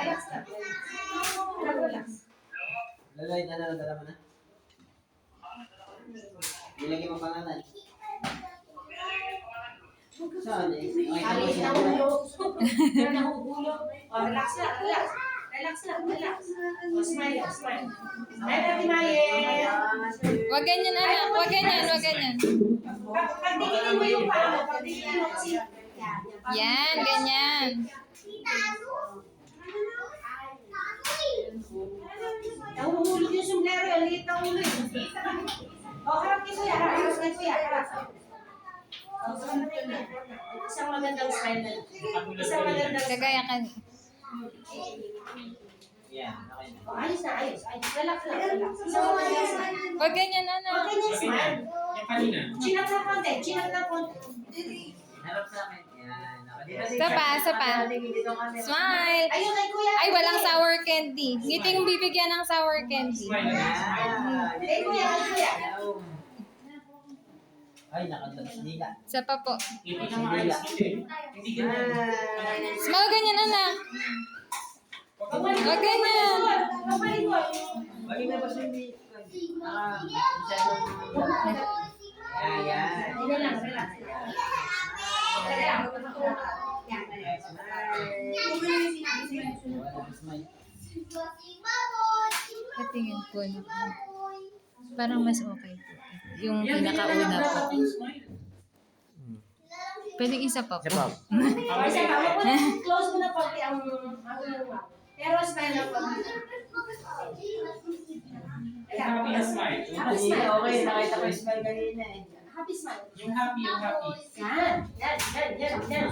Relax lang. Relax. Lalay na dala mo na. Nilagay mo pangalan. Saan eh? Alis na ulo. Pero nahuhulog. Oh, relax lang, relax. Relax lang, relax. Oh, smile, smile. Smile, Ate Maye. Wag ganyan, anak. Wag ganyan, wag ganyan. Pagdikinin mo yung paa mo. Pagdikinin mo si... Yan, ganyan. Nahuhulog yung sombrero. Ang liit na ulo eh. Oh, harap kay Kuya. Harap kay Kuya. Harap. Oh, isang magandang smile na. Isang magandang smile. Kagaya ka. Yan, okay na. Oh, ayos na, ayos. Ayos. Relax lang, relax. Isang magandang smile. Wag ganyan, Huwag anak. kanyang smile. Yung kanina. Chinap na konti. Chinap na konti. Harap sa akin. Yan, okay. Isa pa, isa pa. Smile. Ayun kay Kuya. Ay, walang sour candy. Ngiting bibigyan ng sour candy. Smile. Kay Kuya, kay Kuya. Ay, nakatalas nila. Isa pa po. Hindi na maayos dito eh. Hindi ganyan. Smile ganyan, anak. Wag ganyan. Papalikod. Bagay na ba siya hindi? Yan. Hindi lang, relax. Relax. Patingin ko na. Parang mas okay po. Yung pinakauna po. Pwedeng isa pa po. O, isa pa. Close mo na konti ang ulo mo. Pero smile lang konti. Happy na smile. Happy smile. Okay, nakita ko yung smile kanina eh. Happy smile. Yung happy, yung happy. Yan. Yan. Yan. Yan. Yan.